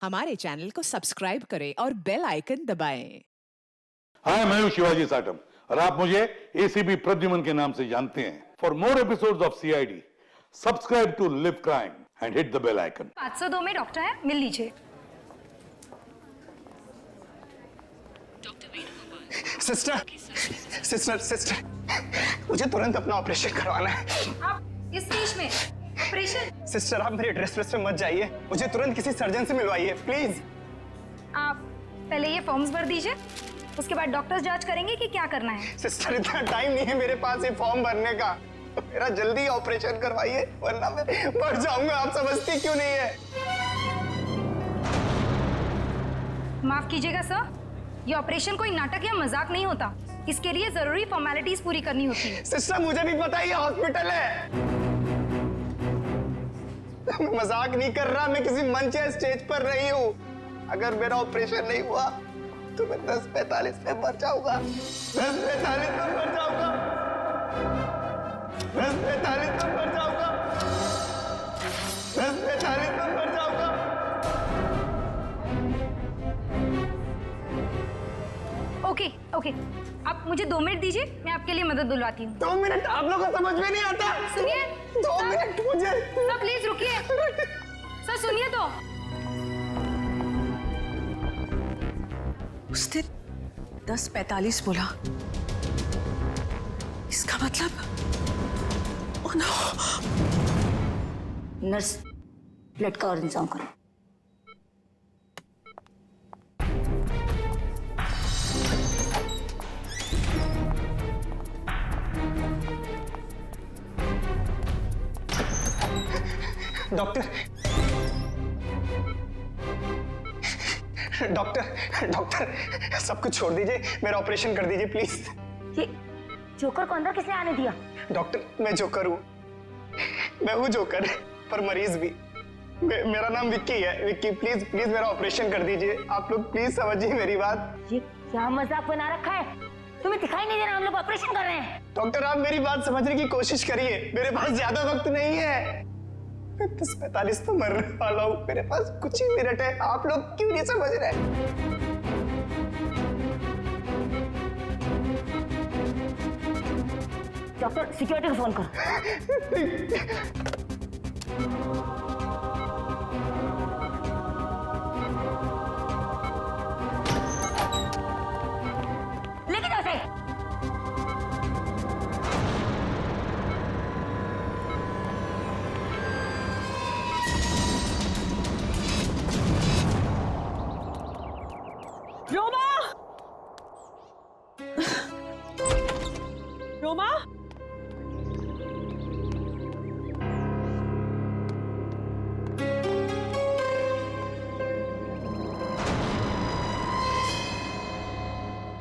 हमारे चैनल को सब्सक्राइब करें और बेल आइकन दबाएं। हाय, मैं हूं शिवाजी साटम और आप मुझे एसीपी प्रद्युमन के नाम से जानते हैं। For more episodes of CID, subscribe to live crime and hit the bell icon. 502 में डॉक्टर है, मिल लीजिए। सिस्टर, मुझे तुरंत अपना ऑपरेशन करवाना है। आप इस स्टेज में ऑपरेशन? सिस्टर, आप मेरी ड्रेस पे मत जाइए, मुझे तुरंत किसी सर्जन से मिलवाइए प्लीज। आप पहले ये फॉर्म्स भर दीजिए, उसके बाद डॉक्टर्स जांच करेंगे कि क्या करना है। सिस्टर, इतना टाइम नहीं है मेरे पास ये फॉर्म भरने का, मेरा जल्दी ऑपरेशन करवाइए वरना मैं मर जाऊंगा। आप समझती क्यों नहीं है? माफ कीजिएगा सर, ये ऑपरेशन कोई नाटक या मजाक नहीं होता। इसके लिए जरूरी फॉर्मेलिटीज पूरी करनी होती है। सिस्टर, मुझे भी पता है ये हॉस्पिटल है, मैं मजाक नहीं कर रहा, मैं किसी मंच या स्टेज पर नहीं हूँ। अगर मेरा ऑपरेशन नहीं हुआ तो मैं 10:45 में मर जाऊंगा। 10:45 में मर जाऊंगा। 10:45 में मर जाऊंगा। 10:45 में मर जाऊंगा। ओके, आप मुझे 2 मिनट दीजिए, मैं आपके लिए मदद बुलवाती हूँ। 2 मिनट आप लोगों को समझ में नहीं आता। सुनिए 2 मिनट मुझे। सर प्लीज रुकिए। सर सुनिए तो। उसने 10:45 बोला, इसका मतलब ओह नो। नर्स, ब्लड का और इंतजाम करो। डॉक्टर, सब कुछ छोड़ दीजिए, मेरा ऑपरेशन कर दीजिए प्लीज। ये जोकर को अंदर किसने आने दिया? डॉक्टर, मैं जोकर हूँ, मैं हूँ जोकर, पर मरीज भी। मेरा नाम विक्की है। विक्की, प्लीज मेरा ऑपरेशन कर दीजिए। आप लोग प्लीज समझिए मेरी बात। ये क्या मजाक बना रखा है? तुम्हें दिखाई नहीं दे रहा हम लोग ऑपरेशन कर रहे हैं? डॉक्टर, आप मेरी बात समझने की कोशिश करिए, मेरे पास ज्यादा वक्त नहीं है। मैं 10:45 तो मरने वाला हूँ, मेरे पास कुछ ही मिनट है। आप लोग क्यों नहीं समझ रहे? डॉक्टर, सिक्योरिटी को फोन करो। लेके जाओ उसे। रोमा,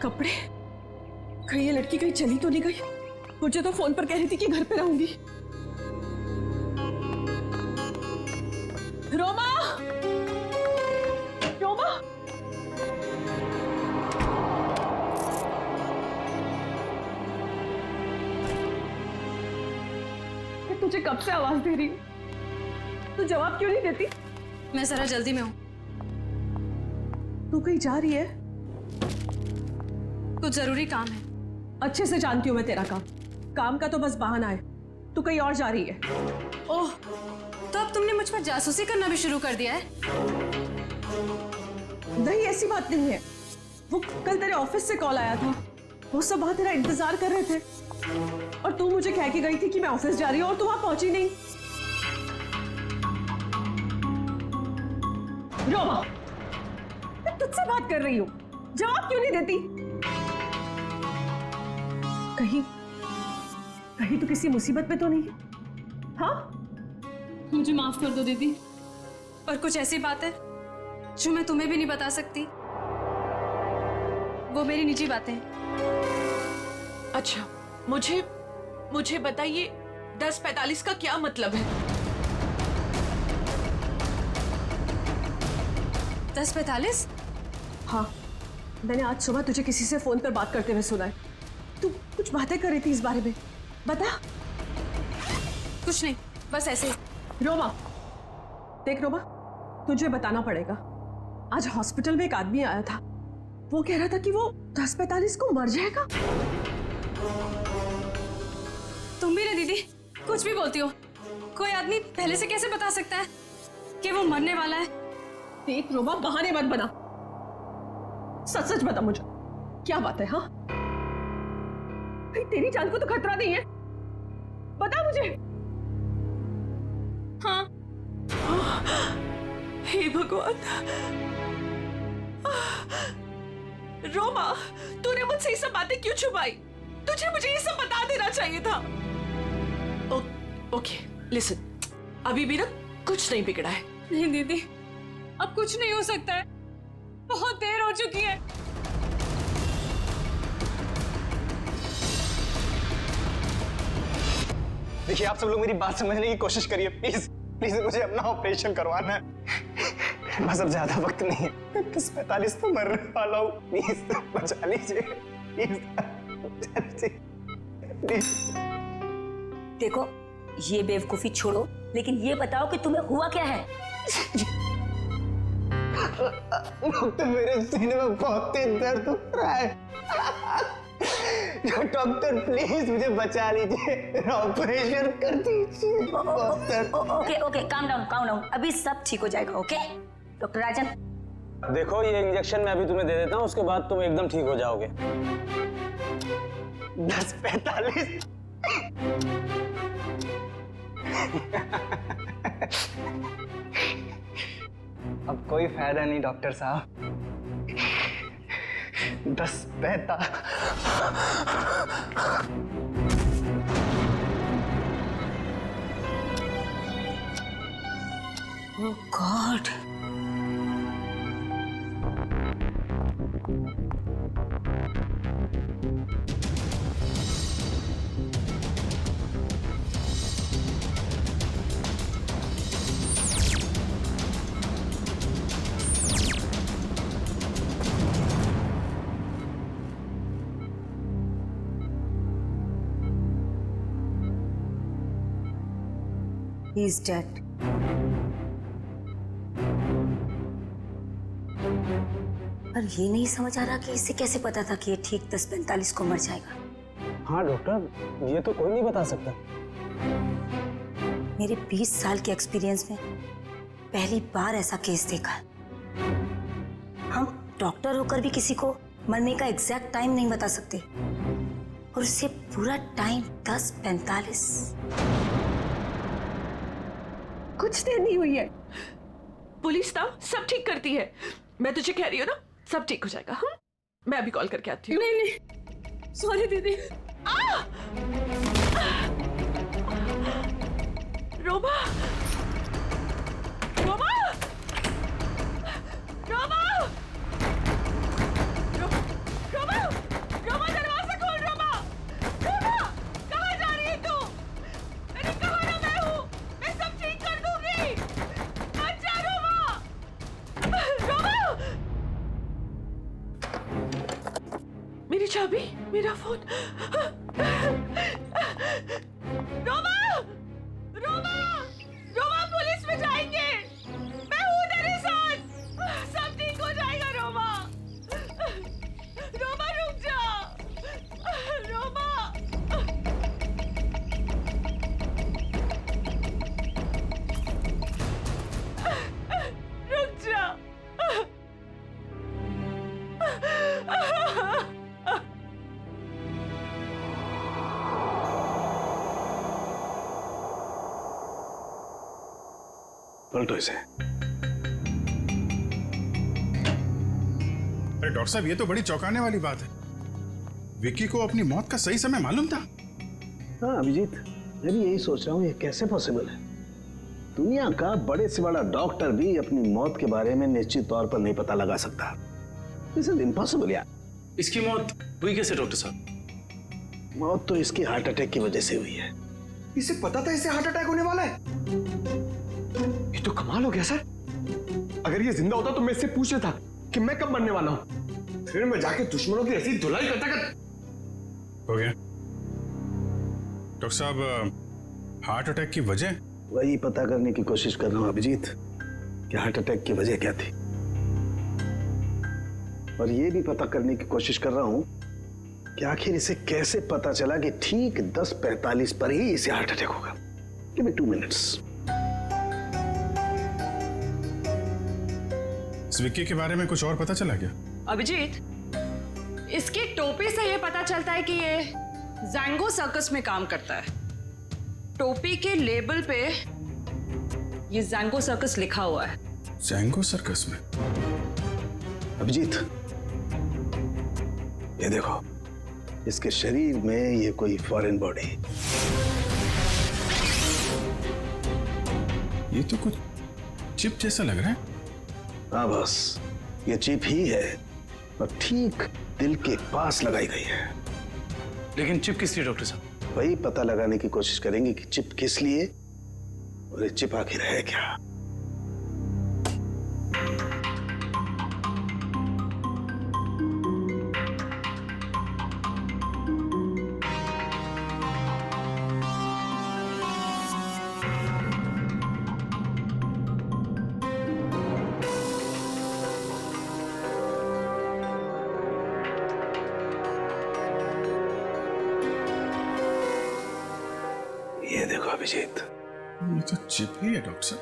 कपड़े कहीं ये लड़की कहीं चली तो नहीं गई? मुझे तो फोन पर कह रही थी कि घर पे रहूंगी। रोमा, रोमा, मैं तुझे कब से आवाज दे रही हूँ, तू जवाब क्यों नहीं देती? मैं जरा जल्दी में हूँ। तू कहीं जा रही है? कुछ जरूरी काम है। अच्छे से जानती हूँ मैं तेरा काम का तो बस बहाना है। तू कहीं और जा रही है। ओह, तो अब तुमने मुझ पर जासूसी करना भी शुरू कर दिया है? नहीं, ऐसी बात नहीं है। वो कल तेरे ऑफिस से कॉल आया था, वो सब वहां तेरा इंतजार कर रहे थे और तू मुझे कह के गई थी कि मैं ऑफिस जा रही हूँ और तू वहां पहुंची नहीं। रोमा, मैं तुझसे बात कर रही हूँ, जवाब क्यों नहीं देती? कहीं तू किसी मुसीबत में तो नहीं? हाँ, मुझे माफ कर दो दीदी, पर कुछ ऐसी बात है जो मैं तुम्हें भी नहीं बता सकती। वो मेरी निजी बातें हैं। अच्छा, मुझे बताइए 10:45 का क्या मतलब है? 10:45? हाँ, मैंने आज सुबह तुझे किसी से फोन पर बात करते हुए सुना है। तू कुछ बातें कर रही थी इस बारे में, बता। कुछ नहीं, बस ऐसे ही। रोमा, देख रोमा, तुझे बताना पड़ेगा। आज हॉस्पिटल में एक आदमी आया था, वो कह रहा था कि वो 10:45 को मर जाएगा। तुम भी ना दीदी कुछ भी बोलती हो। कोई आदमी पहले से कैसे बता सकता है कि वो मरने वाला है? देख रोमा, बहाने मत बना, सच सच बता मुझे, क्या बात है? हाँ भाई, तेरी जान को तो खतरा नहीं है, बता मुझे। हाँ। हे भगवान। रोमा, तूने मुझसे ये सब बातें क्यों छुपाई? तुझे मुझे ये सब बता देना चाहिए था। ओके लिसन, अभी भी ना कुछ नहीं बिगड़ा है। नहीं दीदी, अब कुछ नहीं हो सकता है, बहुत देर हो चुकी है। देखिए, आप सब लोग मेरी बात समझने की कोशिश करिए प्लीज प्लीज, मुझे अपना ऑपरेशन करवाना है। मेरे पास अब ज्यादा वक्त नहीं है, 10:45 तो मरने वाला हूँ, प्लीज बचा लीजिए, प्लीज। देखो, ये बेवकूफी छोड़ो, लेकिन ये बताओ कि तुम्हें हुआ क्या है? डॉक्टर, मेरे सीने में बहुत तेज दर्द हो रहा है। डॉक्टर प्लीज मुझे बचा लीजिए, ऑपरेशन कर दीजिए doctor. Okay okay, calm down, अभी सब ठीक हो जाएगा। ओके डॉक्टर राजन। देखो, ये इंजेक्शन मैं अभी तुम्हें दे देता हूँ, उसके बाद तुम एकदम ठीक हो जाओगे। 10:45। अब कोई फायदा नहीं डॉक्टर साहब, 10:45। ओह गॉड, he is dead. पर ये नहीं समझ आ रहा कि इसे कैसे पता था कि ये ठीक 10:45 को मर जाएगा। हाँ डॉक्टर, ये तो कोई नहीं बता सकता। मेरे 20 साल के एक्सपीरियंस में पहली बार ऐसा केस देखा है। हम डॉक्टर होकर भी किसी को मरने का एग्जैक्ट टाइम नहीं बता सकते, और उससे पूरा टाइम 10:45। कुछ देर नहीं हुई है, पुलिस ना सब ठीक करती है। मैं तुझे कह रही हूँ ना, सब ठीक हो जाएगा। हाँ, मैं अभी कॉल करके आती हूँ। नहीं, सॉरी दीदी। रोमा, रोमा, रोमा, रोमा, रोमा, दरवाजा खोल। रोमा, रोमा, कहाँ जा रही है तू? अरे कहाँ ना, मैं हूँ, मैं सब ठीक कर दूंगी। अच्छा रोमा, रोमा, मेरी चाबी, मेरा फोन। रोमा, रोमा, रोमा, पुलिस में जाएंगे, मैं हूँ तेरे साथ, सब ठीक हो जाएगा। रोमा, रोमा रुक जा, रोमा। रुक जा। पलटो इसे। अरे डॉक्टर साहब, ये तो बड़ी चौंकाने वाली बात है। विक्की को अपनी मौत का सही समय मालूम था? हाँ अभिजीत, मैं भी यही सोच रहा हूँ, ये कैसे पॉसिबल है? दुनिया का बड़े से बड़ा डॉक्टर भी अपनी मौत के बारे में निश्चित तौर पर नहीं पता लगा सकता। दिस इज इम्पॉसिबल यार। इसकी मौत हुई कैसे डॉक्टर साहब? मौत तो इसकी हार्ट अटैक की वजह से हुई है। इसे पता था इसे हार्ट अटैक होने वाला है? ये तो कमाल हो गया सर। अगर ये जिंदा होता तो मैं इससे पूछ लेता कि मैं कब मरने वाला हूं, फिर मैं जाके दुश्मनों की ऐसी धुलाई करता हो गया। डॉक्टर साहब, हार्ट अटैक की वजह? वही पता करने की कोशिश कर रहा हूँ अभिजीत कि हार्ट अटैक की वजह क्या थी। और ये भी पता करने की कोशिश कर रहा हूं कि आखिर इसे कैसे पता चला कि ठीक 10:45 पर ही इसे हार्ट अटैक होगा। Give me 2 minutes. इस विक्की के बारे में कुछ और पता चला क्या? अभिजीत, इसकी टोपी से ये पता चलता है कि ये जैंगो सर्कस में काम करता है। टोपी के लेबल पे ये जैंगो सर्कस लिखा हुआ है। जैंगो सर्कस में? अभिजीत, ये देखो, इसके शरीर में ये कोई फॉरेन बॉडी। ये तो कुछ चिप जैसा लग रहा है। हाँ बस, ये चिप ही है और ठीक दिल के पास लगाई गई है। लेकिन चिप किस लिए डॉक्टर साहब? वही पता लगाने की कोशिश करेंगे कि चिप किस लिए और ये चिप आखिर है क्या। ये देखो अभिजीत, ये तो चिप ही है डॉक्टर साहब।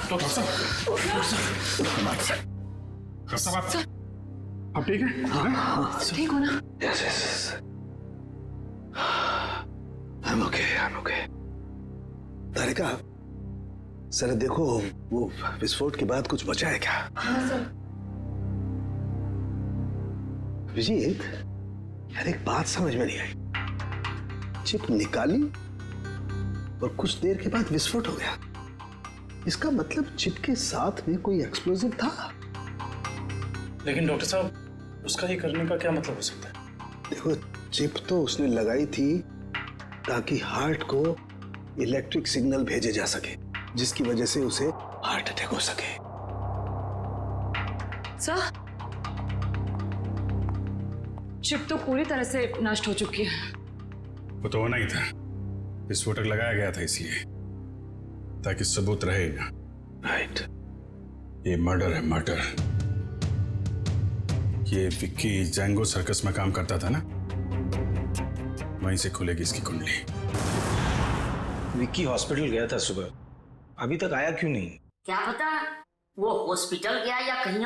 डॉक्टर साहब, आप ठीक है? हाँ, ठीक हो ना? Yes yes, I am okay. Tarika, sir देखो, वो विस्फोट के बाद कुछ बचा है क्या? हाँ सर। अभिजीत, यार एक बात समझ में नहीं आई। चिप निकाली और कुछ देर के बाद विस्फोट हो गया। इसका मतलब चिप के साथ में कोई एक्सप्लोजिव था। लेकिन डॉक्टर साहब, उसका ये करने का क्या मतलब हो सकता है? देखो, चिप तो उसने लगाई थी ताकि हार्ट को इलेक्ट्रिक सिग्नल भेजे जा सके, जिसकी वजह से उसे हार्ट अटैक हो सके। सर, चिप तो पूरी तरह से नष्ट हो चुकी है। वो तो होना ही था। विस्फोटक लगाया गया था इसलिए, ताकि सबूत रहे ना। राइट। ये मर्डर है, मर्डर। ये विक्की जैंगो सर्कस में काम करता था ना, वहीं से खुलेगी इसकी कुंडली। विक्की हॉस्पिटल गया था सुबह, अभी तक आया क्यों नहीं? क्या पता वो हॉस्पिटल गया या कहीं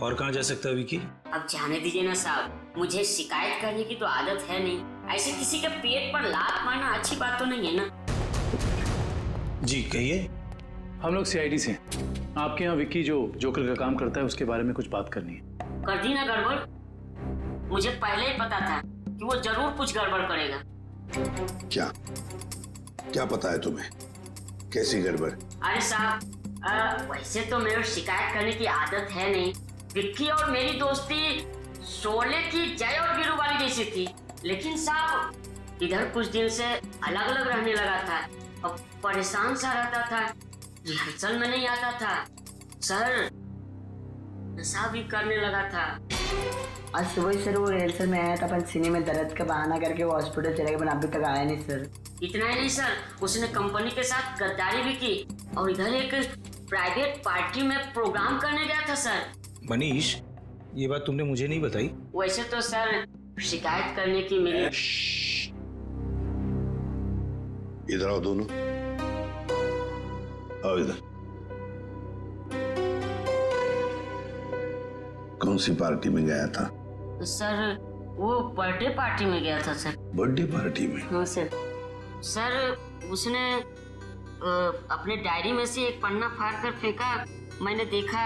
और कहाँ जा सकता है विक्की? अब जाने दीजिए ना साहब, मुझे शिकायत करने की तो आदत है नहीं। ऐसे किसी के पेट पर लात मारना अच्छी बात तो नहीं है ना। जी कहिए। हम लोग सीआईडी से, आपके यहाँ विक्की जो जोकर का काम करता है उसके बारे में कुछ बात करनी है। कर दी ना गड़बड़? मुझे पहले ही पता था कि वो जरूर कुछ गड़बड़ करेगा। क्या पता है तुम्हें? कैसी गड़बड़? अरे साहब, वैसे तो मेरे शिकायत करने की आदत है नहीं। विक्की और मेरी दोस्ती शोले की जय और वीरू वाली जैसी थी, लेकिन साहब इधर कुछ दिन से अलग अलग रहने लगा था और परेशान सा रहता था, रिहर्सल में नहीं आता था सर, नशा भी करने लगा था। आज सुबह सर वो रिहर्सल में आया था, पर सीने में दर्द का बहाना करके वो हॉस्पिटल चले गए, पर अभी तक आया नहीं सर। इतना ही नहीं सर, उसने कंपनी के साथ गद्दारी भी की और इधर एक प्राइवेट पार्टी में प्रोग्राम करने गया था सर। मनीष, ये बात तुमने मुझे नहीं बताई। वैसे तो सर शिकायत करने की मेरी। इधर आओ दोनों, आओ इधर। कौन सी पार्टी में गया था? सर वो बर्थडे पार्टी में गया था सर। बर्थडे पार्टी में? हाँ सर। सर उसने अपने डायरी में से एक पन्ना फाड़ कर फेंका, मैंने देखा,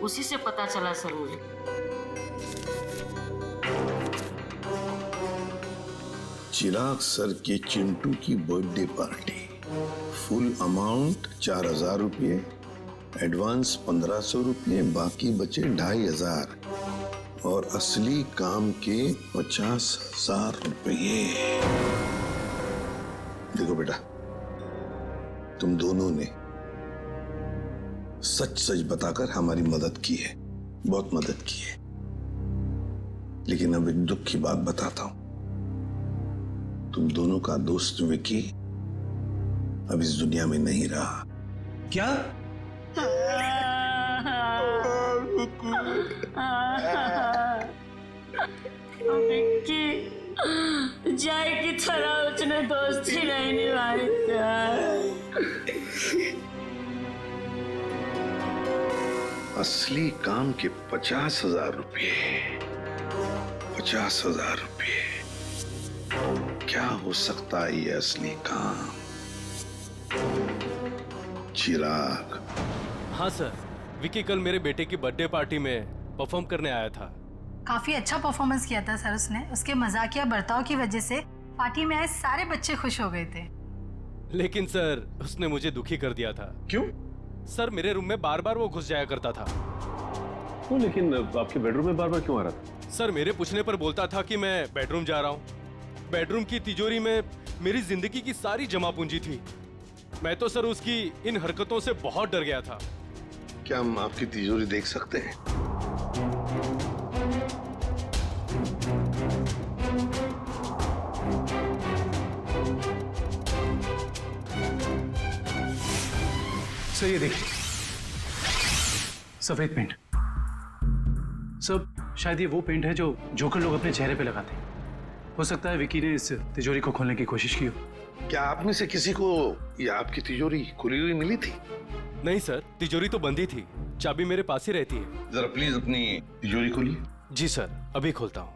उसी से पता चला सर मुझे। चिराग सर के चिंटू की बर्थडे पार्टी, फुल अमाउंट 4000 रुपये, एडवांस 1500 रुपये, बाकी बचे 2500 और असली काम के 50,000 रुपये। देखो बेटा, तुम दोनों ने सच सच बताकर हमारी मदद की है, बहुत मदद की है। लेकिन अब एक दुख की बात बताता हूं। तुम दोनों का दोस्त विकी अब इस दुनिया में नहीं रहा। क्या? विक्की जय की तरह उसने दोस्ती नहीं निभाई। असली काम के 50,000 रुपये, 50,000 रुपये। क्या हो सकता है ये असली काम? चिराग। हाँ सर, विकी कल मेरे बेटे की बर्थडे पार्टी में परफॉर्म करने आया था। काफी अच्छा परफॉर्मेंस किया था सर उसने। उसके मजाकिया बर्ताव की वजह से पार्टी में आए सारे बच्चे खुश हो गए थे। लेकिन सर उसने मुझे दुखी कर दिया था। क्यों? सर मेरे रूम में बार बार वो घुस जाया करता था। वो लेकिन आपके बेडरूम में बार बार क्यों आ रहा था? सर मेरे पूछने पर बोलता था कि मैं बेडरूम जा रहा हूँ। बेडरूम की तिजोरी में मेरी जिंदगी की सारी जमा पूंजी थी। मैं तो सर उसकी इन हरकतों से बहुत डर गया था। क्या हम आपकी तिजोरी देख सकते हैं? सर ये देखिए, सफेद पेंट। सर शायद ये वो पेंट है जो जोकर लोग अपने चेहरे पे लगाते हैं। हो सकता है विकी ने इस तिजोरी को खोलने की कोशिश की हो। क्या आप में से किसी को ये आपकी तिजोरी खुली हुई मिली थी? नहीं सर, तिजोरी तो बंद ही थी। चाबी मेरे पास ही रहती है। जरा प्लीज अपनी तिजोरी खोलिए। जी सर, अभी खोलता हूँ।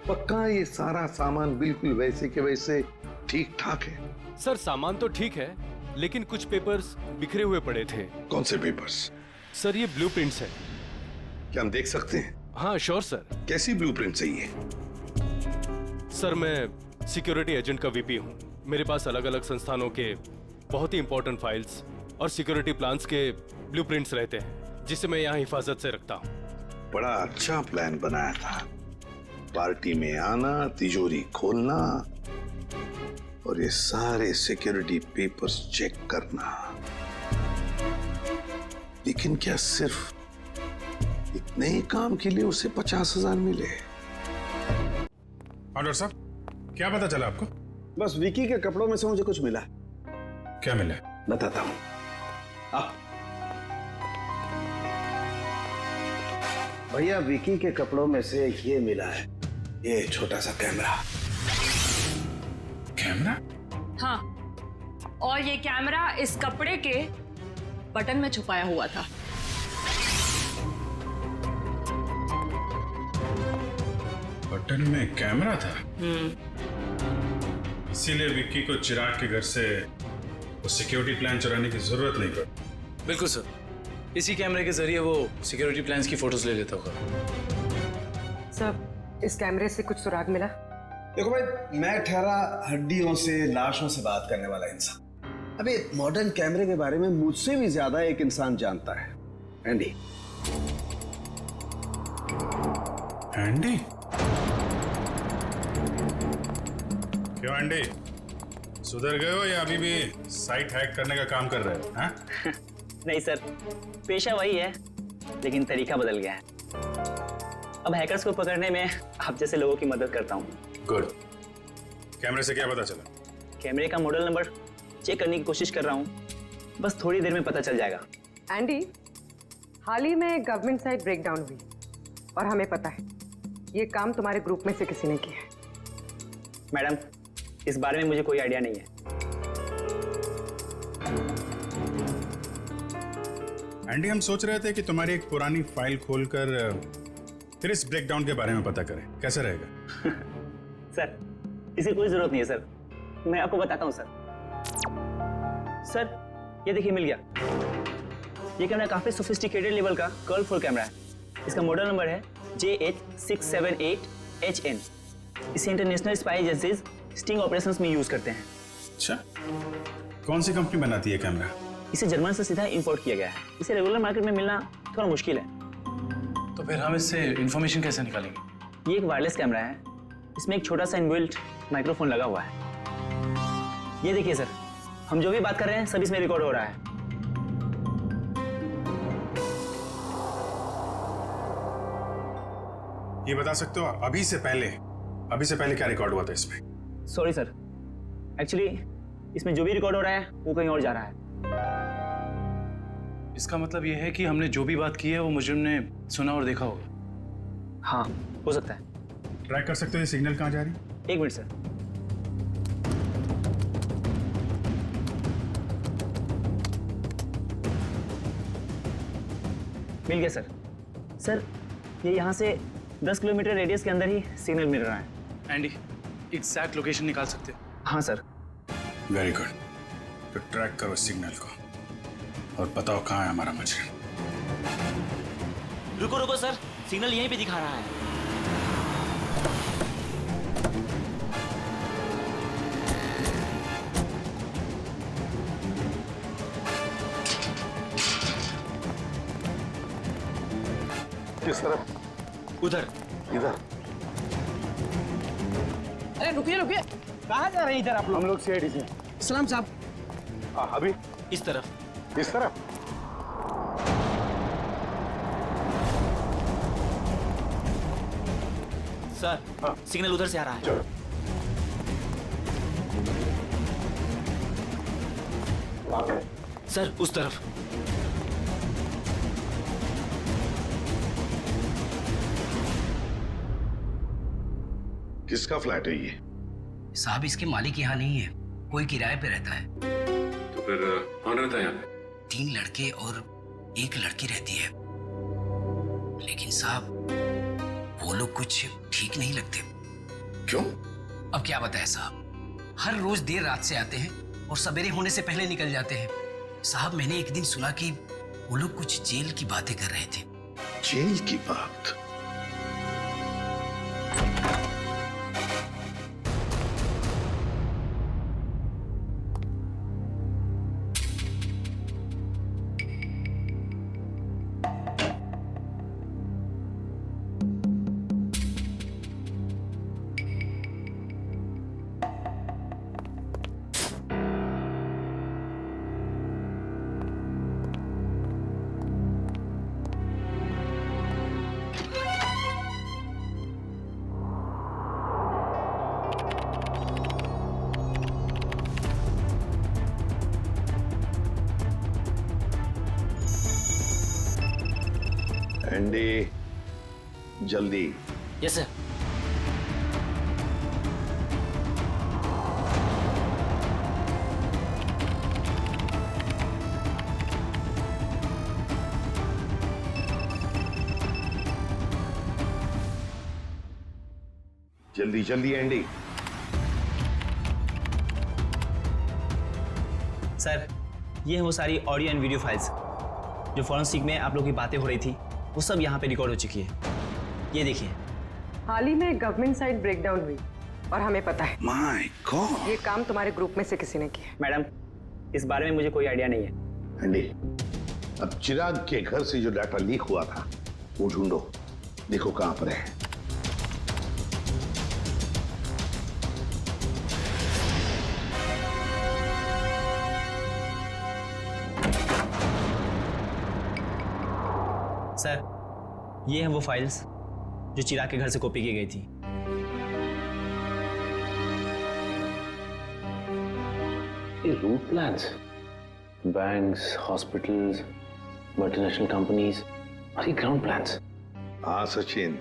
पक्का ये सारा सामान बिल्कुल वैसे के वैसे ठीक ठाक है? सर सामान तो ठीक है, लेकिन कुछ पेपर्स बिखरे हुए पड़े थे। कौन से पेपर्स? सर ये ब्लूप्रिंट्स है। क्या हम देख सकते हैं? हाँ श्योर सर। कैसी ब्लूप्रिंट चाहिए? सर मैं सिक्योरिटी एजेंट का वीपी हूँ। मेरे पास अलग अलग संस्थानों के बहुत ही इंपॉर्टेंट फाइल्स और सिक्योरिटी प्लान्स के ब्लूप्रिंट्स रहते हैं, जिसे मैं यहाँ हिफाजत से रखता हूँ। बड़ा अच्छा प्लान बनाया था। पार्टी में आना, तिजोरी खोलना और ये सारे सिक्योरिटी पेपर्स चेक करना। लेकिन क्या सिर्फ इतने ही काम के लिए उसे 50,000 मिले? डॉक्टर साहब, क्या पता चला आपको? बस विकी के कपड़ों में से मुझे कुछ मिला। क्या मिला? बताता हूं। भैया, विकी के कपड़ों में से ये मिला है, ये छोटा सा कैमरा। कैमरा? हाँ, और ये कैमरा इस कपड़े के बटन में छुपाया हुआ था। बटन में कैमरा था? इसीलिए विक्की को चिराग के घर से वो सिक्योरिटी प्लान चुराने की जरूरत नहीं पड़ी। बिल्कुल सर, इसी कैमरे के जरिए वो सिक्योरिटी प्लान्स की फोटोज ले लेता होगा। सर, इस कैमरे से कुछ सुराग मिला? देखो भाई, मैं ठहरा हड्डियों से, लाशों से बात करने वाला इंसान। अबे मॉडर्न कैमरे के बारे में मुझसे भी ज्यादा एक इंसान जानता है, एंडी। एंडी? क्यों एंडी, सुधर गए हो या अभी भी साइट हैक करने का काम कर रहे हो? हाँ? नहीं सर, पेशा वही है, लेकिन तरीका बदल गया है। अब हैकर्स को पकड़ने में आप जैसे लोगों की मदद करता हूँ। गुड। कैमरे से क्या पता चला? कैमरे का मॉडल नंबर चेक करने की कोशिश कर रहा हूँ, बस थोड़ी देर में पता चल जाएगा। एंडी, हाल ही में गवर्नमेंट साइट ब्रेकडाउन हुई और हमें पता है ये काम तुम्हारे ग्रुप में से किसी ने किया है। मैडम, इस बारे में मुझे कोई आइडिया नहीं है। एंडी, हम सोच रहे थे कि तुम्हारी एक पुरानी फाइल खोलकर फिर इस ब्रेकडाउन के बारे में पता करें, कैसा रहेगा? सर, इसकी कोई जरूरत नहीं है सर, मैं आपको बताता हूँ सर। सर, ये देखिए मिल गया। ये कैमरा काफी सोफिस्टिकेटेड लेवल का कर्वफुल कैमरा है। इसका मॉडल नंबर है JH678HN। इसे international spy agencies sting operations में यूज करते हैं। अच्छा, कौन सी कंपनी बनाती है कैमरा? इसे जर्मन से सीधा इंपोर्ट किया गया है। इसे रेगुलर मार्केट में मिलना थोड़ा मुश्किल है। तो फिर हम इससे इंफॉर्मेशन कैसे निकालेंगे? ये एक वायरलेस कैमरा है, इसमें एक छोटा सा इनबिल्ट माइक्रोफोन लगा हुआ है। ये देखिए सर, हम जो भी बात कर रहे हैं सब इसमें रिकॉर्ड हो रहा है। ये बता सकते हो अभी से पहले क्या रिकॉर्ड हुआ था इसमें? सॉरी सर, एक्चुअली इसमें जो भी रिकॉर्ड हो रहा है वो कहीं और जा रहा है। इसका मतलब ये है कि हमने जो भी बात की है वो मुजरिम ने सुना और देखा होगा। हाँ, हो सकता है। ट्रैक कर सकते हो ये सिग्नल कहाँ जा रही है? 1 मिनट सर। मिल गया सर। सर ये यहाँ से 10 किलोमीटर रेडियस के अंदर ही सिग्नल मिल रहा है। एंडी, एग्जैक्ट लोकेशन निकाल सकते हो? हाँ सर। Very good. तो ट्रैक करो सिग्नल को और बताओ कहाँ है हमारा मुजरिम। रुको रुको सर, सिग्नल यहीं पे दिखा रहा है। किस तरफ? उधर। इधर? अरे रुकिए रुकिए, कहाँ जा रहे हैं इधर आप लोग? हम लोग सीआईडी से। सलाम साहब। अभी इस तरफ। इस तरफ? सर सिग्नल उधर से आ रहा है। चलो। सर उस तरफ। किसका फ्लैट है ये? साहब इसके मालिक यहाँ नहीं है, कोई किराए पे रहता है। तो फिर कौन रहता है यहाँ पे? 3 लड़के और 1 लड़की रहती है। लेकिन साहब वो लोग कुछ ठीक नहीं लगते। क्यों? अब क्या बताएं साहब, हर रोज देर रात से आते हैं और सवेरे होने से पहले निकल जाते हैं। साहब मैंने एक दिन सुना कि वो लोग कुछ जेल की बातें कर रहे थे। जेल की बात? एंडी, जल्दी। Yes sir. जल्दी जल्दी एंडी। सर ये हैं वो सारी ऑडियो एंड वीडियो फाइल्स जो फॉरेंसिक में आप लोगों की बातें हो रही थी, वो सब यहाँ पे रिकॉर्ड हो चुकी है। ये देखिए। हाल ही में गवर्नमेंट साइड ब्रेकडाउन हुई और हमें पता है। My God. ये काम तुम्हारे ग्रुप में से किसी ने किया। मैडम इस बारे में मुझे कोई आइडिया नहीं है। एंडी, अब चिराग के घर से जो डाटा लीक हुआ था वो ढूंढो, देखो कहां पर है। सर ये हैं वो फाइल्स जो चिराग के घर से कॉपी की गई थी। ये route plans, banks, hospitals, multinational companies और ये ग्राउंड प्लान्स। हाँ सचिन,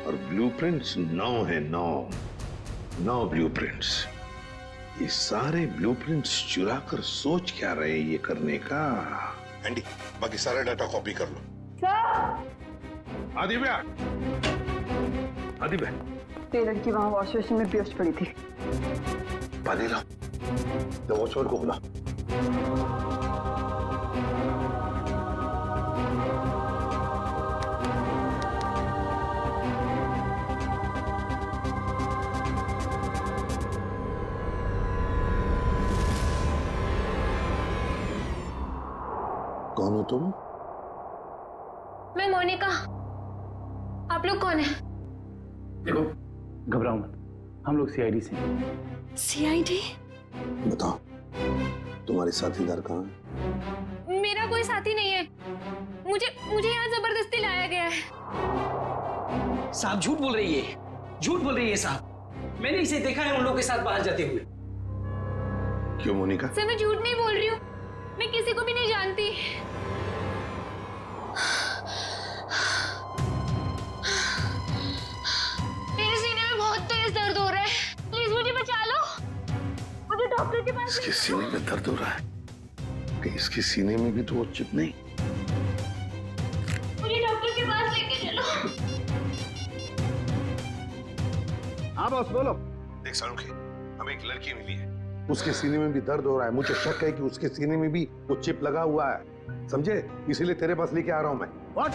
और ब्लूप्रिंट्स 9 है, 9 ब्लूप्रिंट्स। ये सारे ब्लूप्रिंट्स चुरा कर सोच क्या रहे ये करने का? एंडी, बाकी सारा डाटा कॉपी कर लो। आदिव्या, आदिव्या, ये लड़की वहां वॉश बेसिन में बेहोश पड़ी थी। पानी लाओ, तो वॉचमैन को बुला। कौन हो तुम? मैं मोनिका। आप लोग कौन है? देखो घबराओ मत, हम लोग सीआईडी से हैं। सीआईडी? बताओ तुम्हारे साथीदार कहाँ हैं? मेरा कोई साथी नहीं है। मुझे यहाँ जबरदस्ती लाया गया है। साहब झूठ बोल रही है, झूठ बोल रही है साहब। मैंने इसे देखा है उन लोगों के साथ बाहर जाते हुए। क्यों मोनिका? सर मैं झूठ नहीं बोल रही हूँ, मैं किसी को भी नहीं जानती। मेरे सीने में बहुत तेज दर्द हो रहा है, प्लीज मुझे बचा लो, मुझे डॉक्टर के पास। इसके सीने में दर्द हो रहा है कि इसके सीने में भी तो वो चिप नहीं? मुझे डॉक्टर के पास लेके चलो। हाँ बॉस बोलो। देख सालुंखे, हमें एक लड़की मिली है, उसके सीने में भी दर्द हो रहा है। मुझे शक है कि उसके सीने में भी वो चिप लगा हुआ है, समझे? इसीलिए तेरे पास लेके आ रहा हूं मैं। व्हाट?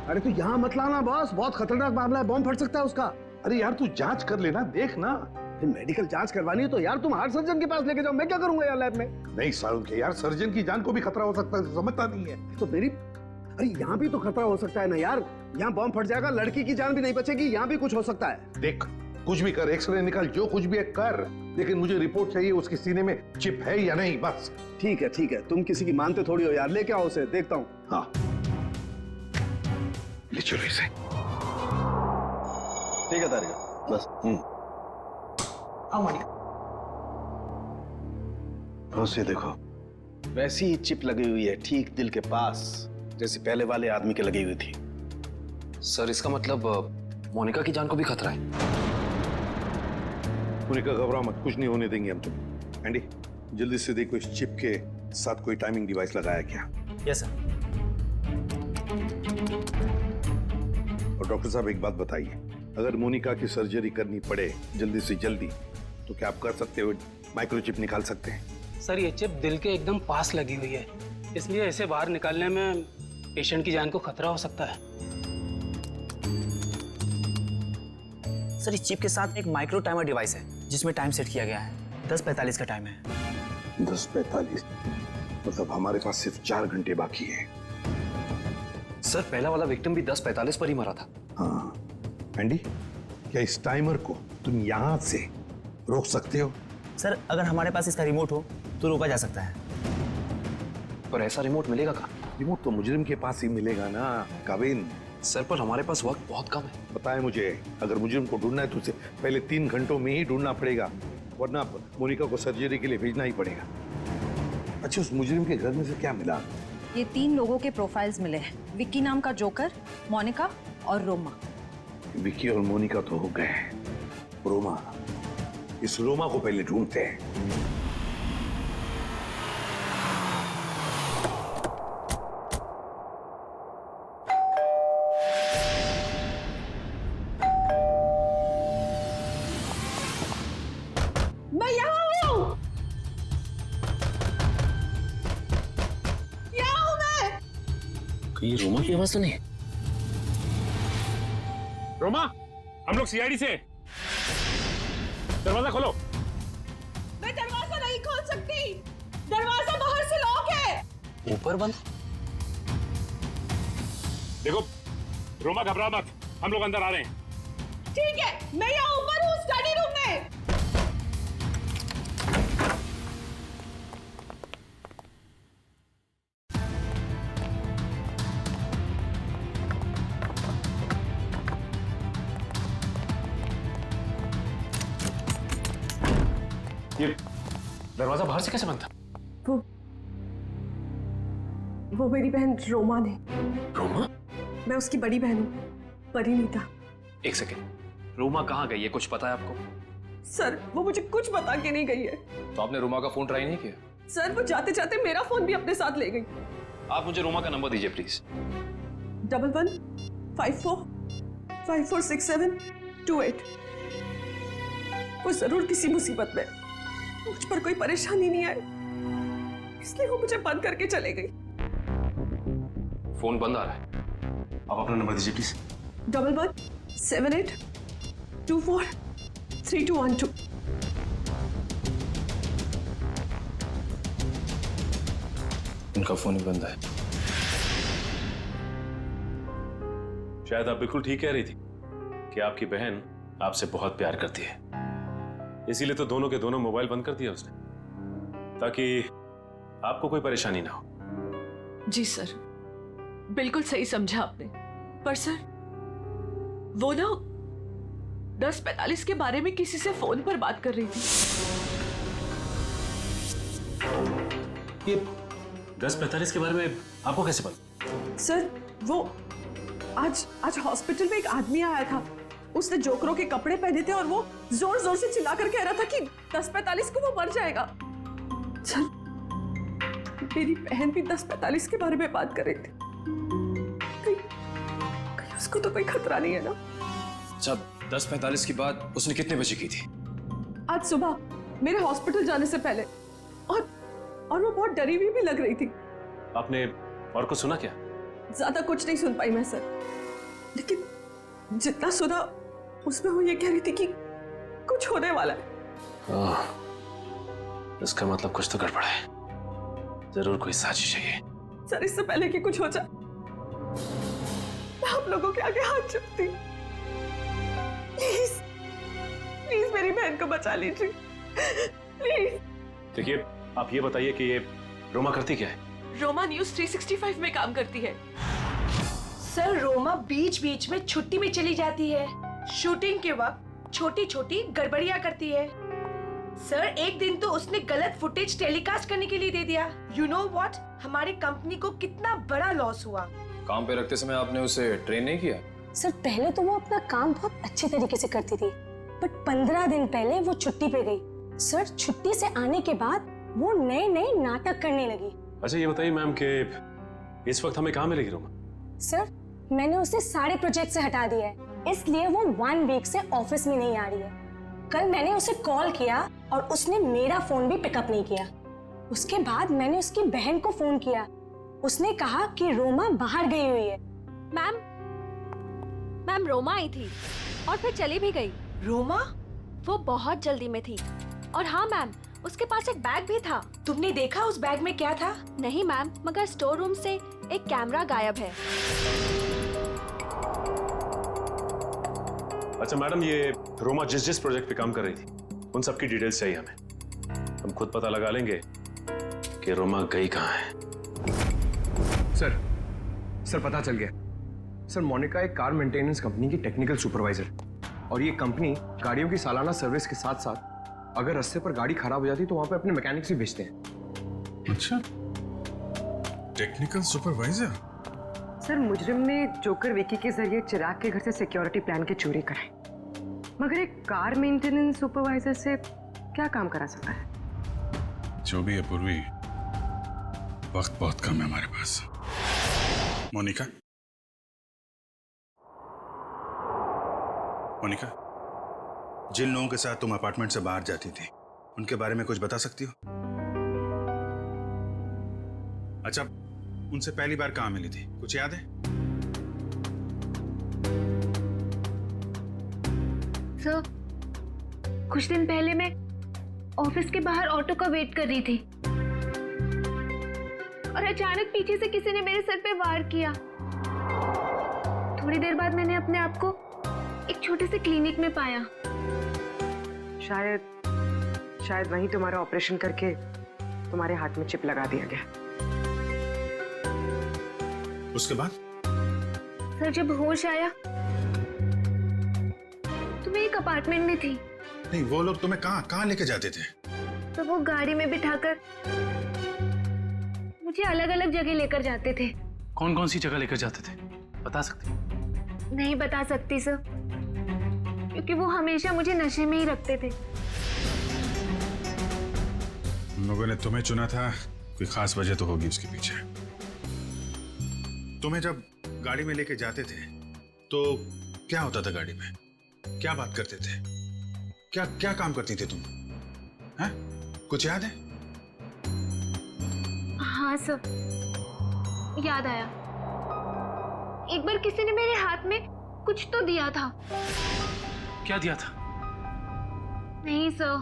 अरे तू यहाँ मत लाना बॉस, बहुत खतरनाक मामला है, बॉम्ब फट सकता है उसका। अरे यार तू जांच कर लेना, देख ना। मेडिकल जांच करवानी है तो यार तुम हार्ट सर्जन के पास लेके जाओ, मैं क्या करूंगा यार लैब में? नहीं सालुंखे यार, सर्जन की जान को भी खतरा हो सकता है, समझता नहीं है। तो मेरी, अरे यहाँ भी तो खतरा हो सकता है ना यार, यहाँ बॉम्ब फट जाएगा, लड़की की जान भी नहीं बचेगी, यहाँ भी कुछ हो सकता है। देख कुछ भी कर, एक्सरे निकाल, जो कुछ भी है कर, लेकिन मुझे रिपोर्ट चाहिए उसके सीने में चिप है या नहीं, बस। ठीक है, तुम किसी की मानते थोड़ी हो यार, लेके आओ उसे, देखता हूँ। हाँ ले चलो इसे। ठीक है तारिका, बस। आओ मोनिका। बस ये देखो, वैसी ही चिप लगी हुई है ठीक दिल के पास, जैसे पहले वाले आदमी के लगी हुई थी। सर इसका मतलब मोनिका की जान को भी खतरा है? मोनिका घबराओ मत, कुछ नहीं होने देंगे हम तुम। एंडी जल्दी से देखो इस चिप के साथ कोई टाइमिंग डिवाइस लगाया क्या? Yes sir. और डॉक्टर साहब एक बात बताइए, अगर मोनिका की सर्जरी करनी पड़े जल्दी से जल्दी, तो क्या आप कर सकते हो? माइक्रोचिप निकाल सकते हैं? सर ये चिप दिल के एकदम पास लगी हुई है, इसलिए इसे बाहर निकालने में पेशेंट की जान को खतरा हो सकता है। सर इस चिप के साथ एक माइक्रो टाइमर डिवाइस है जिसमें टाइम सेट किया गया है, 10:45 का टाइम है। 10:45 मतलब हमारे पास सिर्फ 4 घंटे बाकी है। सर पहला वाला विक्टिम भी 10:45 पर ही मरा था। हाँ एंडी, क्या इस टाइमर को तुम यहां से रोक सकते हो? सर अगर हमारे पास इसका रिमोट हो तो रोका जा सकता है। पर ऐसा रिमोट मिलेगा कहाँ? रिमोट तो मुजरिम के पास ही मिलेगा ना काविन। सर पर हमारे पास वक्त बहुत कम है। पता है मुझे, अगर मुजरिम को ढूंढना है तो उसे पहले 3 घंटों में ही ढूंढना पड़ेगा, वरना मोनिका को सर्जरी के लिए भेजना ही पड़ेगा। अच्छा उस मुजरिम के घर में से क्या मिला? ये 3 लोगों के प्रोफाइल्स मिले हैं, विक्की नाम का जोकर, मोनिका और रोमा। विक्की और मोनिका तो हो गए, रोमा, इस रोमा को पहले ढूंढते हैं। मैं यहाँ हूँ, यहाँ हूँ मैं। ये रोमा की आवाज तो नहीं? रोमा, हम लोग सीआईडी से। दरवाजा खोलो। मैं दरवाजा नहीं खोल सकती, दरवाजा बाहर से लॉक है। ऊपर बंद? देखो रोमा घबरा मत, हम लोग अंदर आ रहे हैं। ठीक है, मैं यहाँ ऊपर हूँ स्टडी रूम में। ये दरवाजा बाहर से कैसे बंद था? वो मेरी बहन रोमा ने। रोमा? मैं उसकी बड़ी बहन हूँ, परिणीता। एक सेकेंड, रोमा कहाँ गई है, कुछ पता है आपको? सर वो मुझे कुछ बता के नहीं गई है। तो आपने रोमा का फोन ट्राई नहीं किया? सर वो जाते जाते मेरा फोन भी अपने साथ ले गई। आप मुझे रोमा का नंबर दीजिए प्लीज। 1154546728। वो जरूर किसी मुसीबत में, मुझ पर कोई परेशानी नहीं आई, इसलिए वो मुझे बंद करके चले गई। फोन बंद आ रहा है, आप अपना नंबर दीजिए प्लीज। 1178243212। उनका फोन ही बंद है। शायद आप बिल्कुल ठीक कह रही थी कि आपकी बहन आपसे बहुत प्यार करती है, इसीलिए तो दोनों के दोनों मोबाइल बंद कर दिया उसने, ताकि आपको कोई परेशानी ना हो। जी सर, बिल्कुल सही समझा आपने। पर सर, वो ना 10:45 के बारे में किसी से फोन पर बात कर रही थी। ये 10:45 के बारे में आपको कैसे पता? सर वो आज हॉस्पिटल में एक आदमी आया था। उसने जोकरों के कपड़े पहने थे और वो जोर जोर से चिल्ला कर कह रहा था कि 10:45 को वो मर जाएगा। सर मेरी बहन भी 10:45 के बारे में बात कर रही थी। कहीं उसको तो कोई खतरा नहीं है ना? जब 10:45 की बात उसने कितने बजे की थी? आज सुबह मेरे हॉस्पिटल जाने से पहले। और वो बहुत डरी हुई भी लग रही थी। आपने और कुछ सुना क्या? ज्यादा कुछ नहीं सुन पाई मैं सर, लेकिन जितना सुना उसमें वो ये कह रही थी कि कुछ होने वाला है। इसका मतलब कुछ तो गड़बड़ है, जरूर कोई साजिश है ये। सर इससे पहले कि कुछ हो जाए मैं आप लोगों के आगे हाथ जोड़ती हूँ। प्लीज मेरी बहन को बचा लीजिए प्लीज। देखिए आप ये बताइए कि ये रोमा करती क्या है? रोमा न्यूज 365 में काम करती है। सर रोमा बीच बीच में छुट्टी में चली जाती है। शूटिंग के वक्त छोटी छोटी गड़बड़ियां करती है। सर एक दिन तो उसने गलत फुटेज टेलीकास्ट करने के लिए दे दिया। यू नो व्हाट, हमारी कंपनी को कितना बड़ा लॉस हुआ। काम पे रखते समय आपने उसे ट्रेन नहीं किया? सर पहले तो वो अपना काम बहुत अच्छे तरीके से करती थी, बट 15 दिन पहले वो छुट्टी पे गई। सर छुट्टी से आने के बाद वो नए नए नाटक करने लगी। अच्छा ये बताइए मैम कि इस वक्त हमें कहाँ मिलेगी रोमा? सर मैंने उसे सारे प्रोजेक्ट से हटा दिया है, इसलिए वो 1 वीक से ऑफिस में नहीं आ रही है। कल मैंने उसे कॉल किया और उसने मेरा फोन भी पिकअप नहीं किया। उसके बाद मैंने उसकी बहन को फोन किया, उसने कहा कि रोमा बाहर गई हुई है। मैम रोमा आई थी और फिर चली भी गई। रोमा? वो बहुत जल्दी में थी। और हाँ मैम, उसके पास एक बैग भी था। तुमने देखा उस बैग में क्या था? नहीं मैम, मगर स्टोर रूम से एक कैमरा गायब है। अच्छा मैडम, ये रोमा जिस प्रोजेक्ट पे काम कर रही थी उन सब की डिटेल्स चाहिए हमें। हम खुद पता लगा लेंगे कि रोमा गई कहाँ है। सर पता चल गया। सर मोनिका एक कार मेंटेनेंस कंपनी की टेक्निकल सुपरवाइजर, और ये कंपनी गाड़ियों की सालाना सर्विस के साथ साथ अगर रास्ते पर गाड़ी खराब हो जाती तो वहां पे अपने मैकेनिक्स भी भेजते हैं। अच्छा, टेक्निकल सुपरवाइजर। सर मुजरिम ने जोकर विकी के जरिए चिराग के घर से सिक्योरिटी प्लान की चोरी कराई, मगर एक कार मेंटेनेंस सुपरवाइजर से क्या काम करा सकता है? जो भी है पूर्वी, वक्त बहुत कम है हमारे पास। मोनिका, जिन लोगों के साथ तुम अपार्टमेंट से बाहर जाती थी उनके बारे में कुछ बता सकती हो? अच्छा, उनसे पहली बार कहाँ मिली थी, कुछ याद है? सर, कुछ दिन पहले मैं ऑफिस के बाहर ऑटो का वेट कर रही थी और अचानक पीछे से किसी ने मेरे सर पे वार किया। थोड़ी देर बाद मैंने अपने आप को एक छोटे से क्लिनिक में पाया। शायद वहीं तुम्हारा ऑपरेशन करके तुम्हारे हाथ में चिप लगा दिया गया। उसके बाद? सर जब होश आया तो मैं एक अपार्टमेंट में थी। नहीं, वो लोग तुम्हें कहाँ लेके जाते थे? तो वो गाड़ी में बिठाकर मुझे अलग अलग जगह लेकर जाते थे। कौन कौन सी जगह लेकर जाते थे, बता सकते? नहीं बता सकती सर, क्योंकि वो हमेशा मुझे नशे में ही रखते थे। उन लोगों ने तुम्हें चुना था, कोई खास वजह तो होगी उसके पीछे। तुम्हें जब गाड़ी में लेके जाते थे तो क्या होता था गाड़ी में? क्या बात करते थे? क्या काम करती थी तुम? हैं? कुछ याद है? हाँ सर, याद आया। एक बार किसी ने मेरे हाथ में कुछ तो दिया था। क्या दिया था? नहीं सर,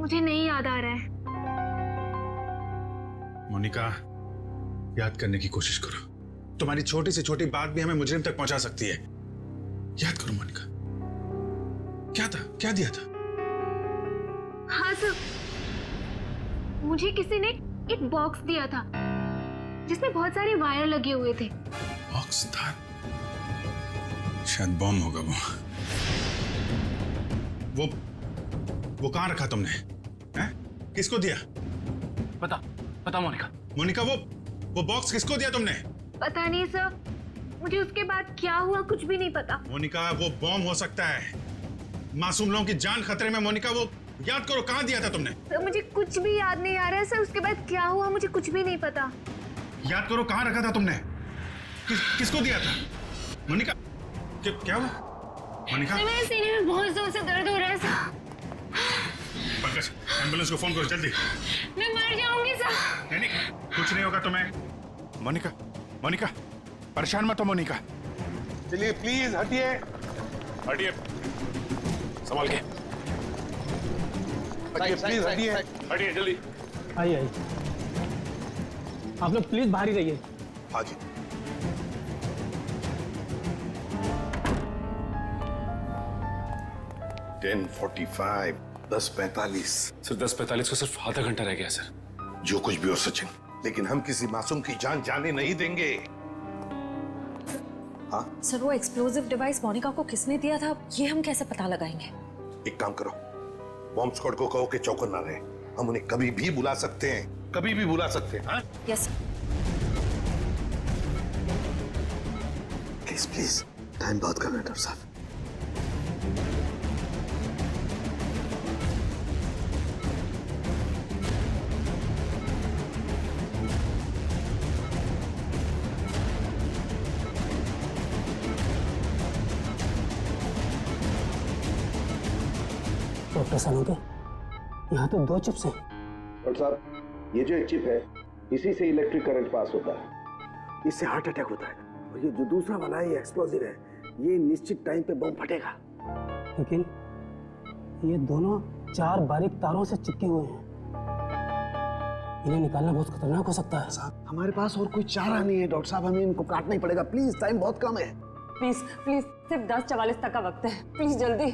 मुझे नहीं याद आ रहा है। मोनिका, याद करने की कोशिश करो। तुम्हारी छोटी से छोटी बात भी हमें मुजरिम तक पहुंचा सकती है। याद करो मोनिका, क्या था, क्या दिया था? हाँ सर, मुझे किसी ने एक बॉक्स दिया था जिसमें बहुत सारे वायर लगे हुए थे। बॉक्स था? शायद बॉम्ब होगा वो कहाँ रखा तुमने? हैं? किसको दिया? पता मोनिका। मोनिका वो बॉक्स किसको दिया तुमने? पता नहीं सर, मुझे उसके बाद क्या हुआ कुछ भी नहीं पता। मोनिका वो बॉम्ब हो सकता है, मासूम लोगों की जान खतरे में। मोनिका वो याद करो कहाँ दिया था तुमने? सर मुझे कुछ भी याद नहीं आ रहा है सर, उसके बाद क्या हुआ मुझे कुछ भी नहीं पता। याद करो कहाँ रखा था तुमने? किसको दिया था? मोनिका क्या हुआ? मोनिका मेरे सीने में बहुत जोर से दर्द हो रहा है सर। पंकज एम्बुलेंस को फोन करो जल्दी। मैं मर जाऊंगी सर। नहीं कुछ नहीं होगा तुम्हें। मोनिका परेशान मत हो मोनिका। चलिए प्लीज हटिए। संभाल के। हटिए प्लीज, हटिए जल्दी। आइए आप लोग प्लीज बाहर ही रहिए। हाँ जी। $10:45 10:45। सर 10:45 को सिर्फ आधा घंटा रह गया सर। जो कुछ भी हो सचिन, लेकिन हम किसी मासूम की जान जाने नहीं देंगे। हाँ सर, वो एक्सप्लोजिव डिवाइस मोनिका को किसने दिया था ये हम कैसे पता लगाएंगे? एक काम करो, बॉम्ब स्क्वाड को कहो कि चौकन ना रहे। हम उन्हें कभी भी बुला सकते हैं, कभी भी बुला सकते हैं। हाँ? यस। प्लीज टाइम बहुत कम है डॉक्टर साहब। डॉक्टर सालोके, यहाँ तो 2 चिप्स हैं। डॉक्टर साहब, ये जो एक चिप है, इसी से इलेक्ट्रिक करंट पास होता है, इससे हार्ट अटैक होता है। और ये जो दूसरा वाला है, ये एक्सप्लोजिव है, ये निश्चित टाइम पे बम फटेगा। लेकिन ये दोनों 4 बारीक तारों से चिपके हुए हैं, इन्हें निकालना बहुत खतरनाक हो सकता है। साहब हमारे पास और कोई चारा नहीं है डॉक्टर साहब, हमें इनको काटना ही पड़ेगा। प्लीज टाइम बहुत कम है। प्लीज सिर्फ 10:44 तक का वक्त है, प्लीज जल्दी।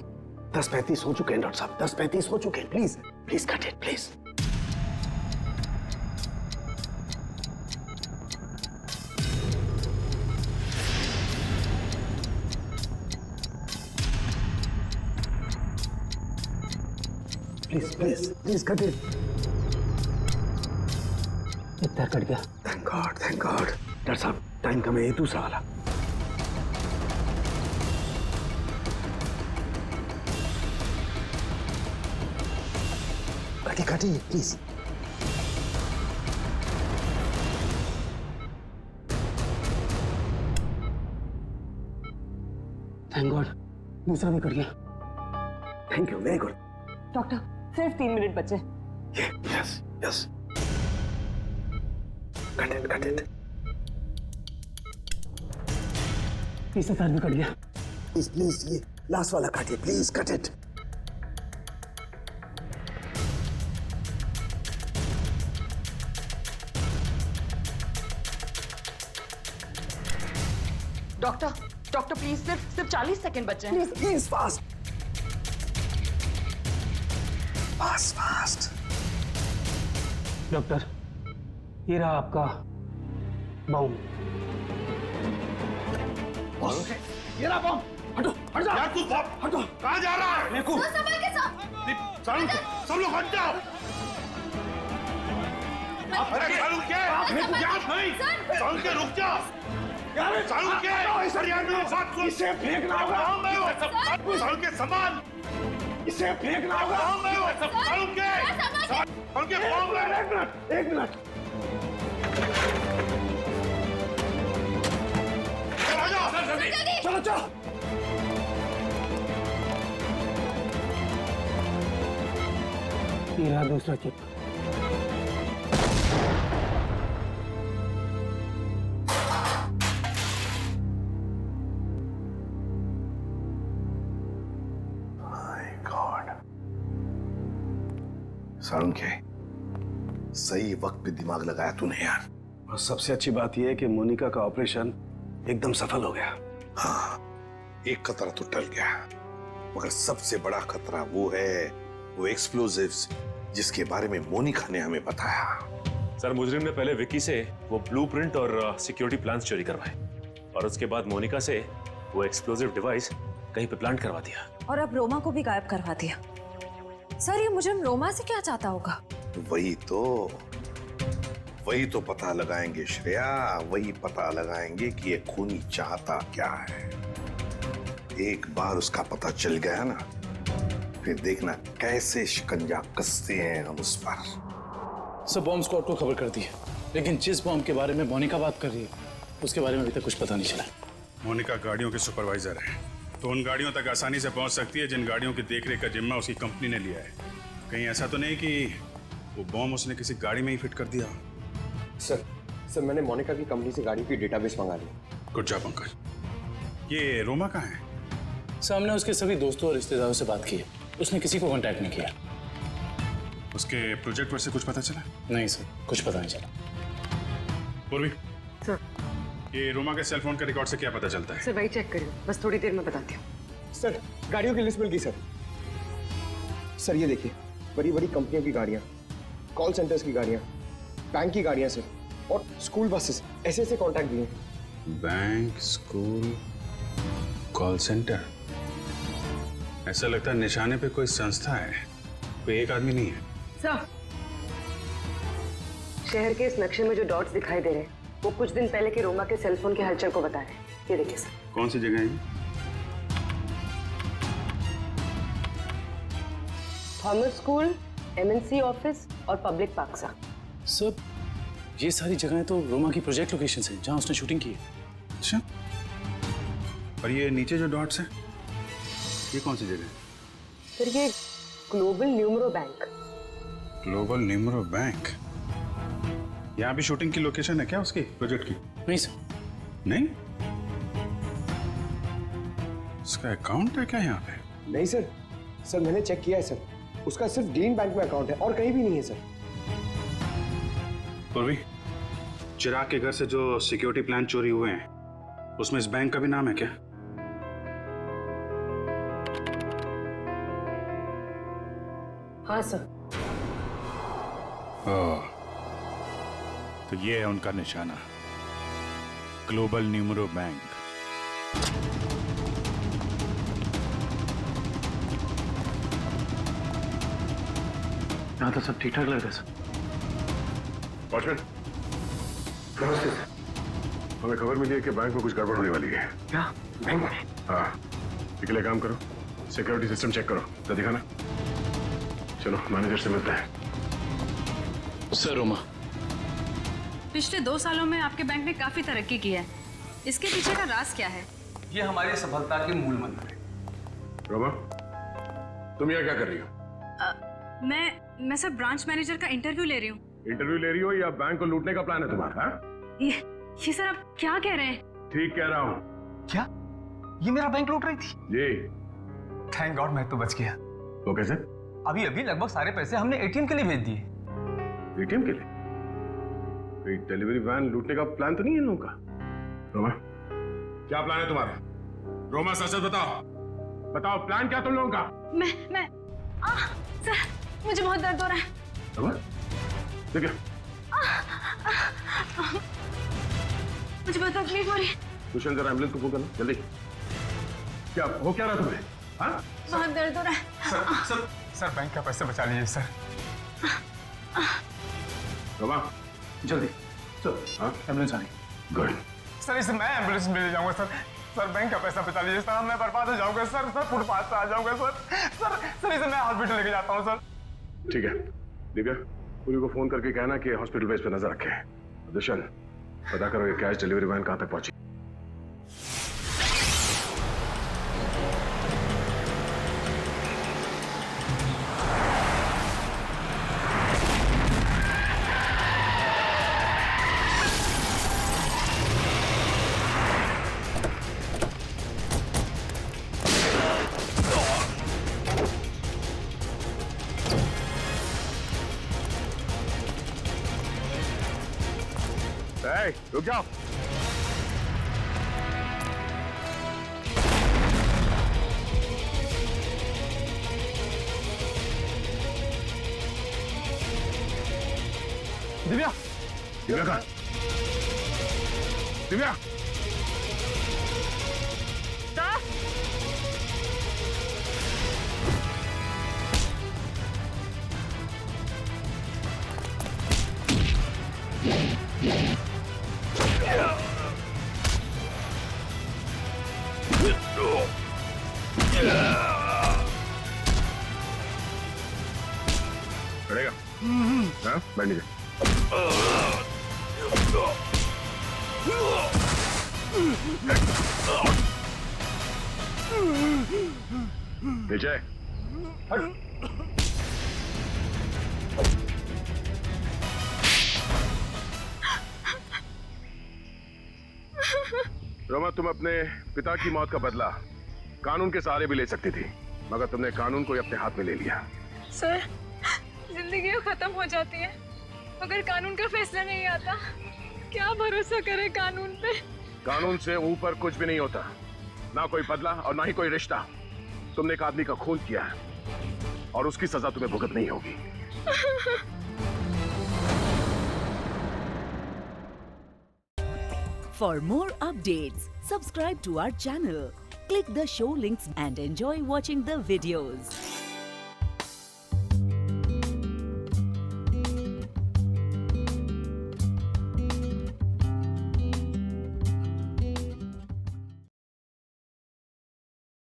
10:35 हो चुके हैं डॉक्टर साहब, 10:35 हो चुके हैं। Please cut it please. Please cut it. इतना कट गया। Thank God. डॉक्टर साहब टाइम कम है, ये दूसरा वाला। कटिए प्लीज। थैंक गॉड, दूसरा भी कट गया। Thank you, very good. Doctor सिर्फ 3 मिनट बचे। Yes cut it. तीसरा तार भी कट गया। प्लीज ये लास्ट वाला काटिए, please cut it. Doctor please सिर्फ 40 सेकंड बचे हैं। Please fast. डॉक्टर ये रहा आपका बॉम्ब। ये रहा बॉम्ब। हट जा। यार तू हटो। कहाँ जा रहा है? देखो सब लोग हट जाओ। अरे सालू के सालू के रुक जाओ। सालू के इसे फेंकना होगा। सालू के सामान इसे फेंकना होगा। सालू के एक मिनट। चलो ये रहा दूसरा चिप। सारुण के सही वक्त पे दिमाग लगाया तूने यार। और सबसे अच्छी बात यह है कि मोनिका का ऑपरेशन एकदम सफल हो गया। हाँ, एक खतरा तो टल गया, मगर सबसे बड़ा खतरा वो एक्सप्लोजिव्स जिसके बारे में मोनिका ने हमें बताया। सर मुजरिम ने पहले विक्की से वो ब्लूप्रिंट और सिक्योरिटी प्लान्स चोरी करवाए और उसके बाद मोनिका से वो एक्सप्लोजिव डिवाइस कहीं पे प्लांट करवा दिया। और अब रोमा को भी गायब करवा दिया। सर ये मुजरिम रोमा से क्या चाहता होगा? वही तो पता लगाएंगे श्रेया, वही पता लगाएंगे कि ये खूनी चाहता क्या है। एक बार उसका पता चल गया ना, फिर देखना कैसे शिकंजा कसते हैं हम उस पर। सब बॉम्ब स्क्वाड को खबर कर दी है, लेकिन जिस बॉम्ब के बारे में मोनिका बात कर रही है उसके बारे में अभी तक कुछ पता नहीं चला। मोनिका गाड़ियों के सुपरवाइजर है, तो उन गाड़ियों तक आसानी से पहुंच सकती है जिन गाड़ियों की देखरेख का जिम्मा उसकी कंपनी ने लिया है। कहीं ऐसा तो नहीं कि वो बॉम्ब उसने किसी गाड़ी में ही फिट कर दिया? सर मैंने मोनिका की कंपनी से गाड़ी की डेटाबेस मंगा ली। Good job Pankaj. ये रोमा कहाँ है? सामने उसके सभी दोस्तों और रिश्तेदारों से बात की है, उसने किसी को कांटेक्ट नहीं किया। उसके प्रोजेक्ट पर से कुछ पता चला? नहीं सर, कुछ पता नहीं चला। पूर्वी सर, ये रोमा के सेल फोन के रिकॉर्ड से क्या पता चलता है? सर वही चेक करिए, बस थोड़ी देर में बताती हूँ। सर गाड़ियों की लिस्ट मिल गई सर। सर ये देखिए, बड़ी बड़ी कंपनियों की गाड़ियाँ, कॉल सेंटर्स की गाड़ियाँ, बैंक की गाड़ियाँ सर, और स्कूल बसेस, ऐसे कॉन्टैक्ट दिए। Bank, school, call centre. ऐसा लगता है निशाने पे कोई संस्था है, कोई एक आदमी नहीं है। सर, शहर के इस नक्शे में जो डॉट्स दिखाई दे रहे हैं वो कुछ दिन पहले के रोमा के सेलफोन के हलचल को बता रहे हैं। ये देखिए सर। कौन सी जगह है? थॉमस स्कूल, एमएनसी ऑफिस और पब्लिक पार्क सर। सब ये सारी जगहें तो रोमा की प्रोजेक्ट लोकेशंस हैं जहां उसने शूटिंग की है। अच्छा, और ये नीचे जो डॉट्स हैं ये कौन सी जगह है? सर ये global numero bank. Global numero bank? यहाँ भी शूटिंग की लोकेशन है क्या उसकी प्रोजेक्ट की? नहीं सर। नहीं? उसका अकाउंट है क्या यहाँ पे? नहीं सर, सर मैंने चेक किया है सर, उसका सिर्फ ग्रीन बैंक में अकाउंट है और कहीं भी नहीं है सर। पूर्वी, चिराग के घर से जो सिक्योरिटी प्लान चोरी हुए हैं उसमें इस बैंक का भी नाम है क्या? हाँ सर। ओह, तो ये है उनका निशाना, ग्लोबल न्यूमरो बैंक। यहाँ तो सब ठीक ठाक लग रहा है सर। वॉचमैन, नमस्ते सर। हमें खबर मिली है कि बैंक में कुछ गड़बड़ होने वाली है। क्या बैंक में? हाँ, इसके लिए काम करो, सिक्योरिटी सिस्टम चेक करो, तो दिखाना। चलो मैनेजर से मिलते हैं। सर रोमा, पिछले 2 सालों में आपके बैंक ने काफी तरक्की की है, इसके पीछे का राज क्या है? ये हमारी सफलता के मूल मंत्र है। रोमा, तुम यहाँ क्या कर रही हो? मैं सर ब्रांच मैनेजर का इंटरव्यू ले रही हूँ। इंटरव्यू ले रही हो या बैंक को लूटने का प्लान है तुम्हारा? हाँ? ये सर आप क्या कह रहे हैं? ठीक कह रहा हूँ। क्या ये मेरा बैंक लूट रही थी? जी। थैंक गॉड मैं तो बच गया। वो कैसे? अभी लगभग सारे पैसे हमने एटीएम के लिए भेज दिए। एटीएम के लिए? कोई डिलीवरी वैन लूटने का प्लान तो नहीं है इन लोगों का? रोमा, क्या प्लान है तुम्हारा? रोमा सच बताओ, बताओ प्लान क्या तुम लोगों का? मैं सर मुझे बहुत दर्द हो रहा है। रोमा, ठीक है। मुझे बहुत तकलीफ हो रही है। तुषार जरा एम्बुलेंस को फोन करना जल्दी। क्या हो क्या रहा तुम्हें? हाँ? बहुत दर्द हो रहा है। सर बैंक का पैसे बचा लीजिए सर। रोमा, जल्दी चलो। हाँ? एम्बुलेंस आ रही। गुड। सर इसे मैं एम्बुलेंस में ले जाऊंगा सर। सर बैंक का पैसा बचा लीजिए सर, मैं बर्बाद हो जाऊंगा सर। फुटपाथ पे आ जाऊंगा सर इसे मैं हॉस्पिटल लेके जाता हूँ सर। ठीक है दिव्या, पूरी को फोन करके कहना कि हॉस्पिटल बेस पे नजर रखे। दुष्यंत, पता करो ये कैश डिलीवरी वैन कहां तक पहुंची। रुक जाओ। दिव्या, दिव्या कहाँ? दिव्या, बैठ नीचे। नीचे। रोमा, तुम अपने पिता की मौत का बदला कानून के सहारे भी ले सकती थी, मगर तुमने कानून को ही अपने हाथ में ले लिया। सर, जिंदगी खत्म हो जाती है अगर कानून का फैसला नहीं आता। क्या भरोसा करे कानून पे? कानून से ऊपर कुछ भी नहीं होता, ना कोई बदला और ना ही कोई रिश्ता। तुमने एक आदमी का खून किया है और उसकी सजा तुम्हें भुगतनी होगी। For more updates, subscribe to our channel, click the show links and enjoy watching the videos.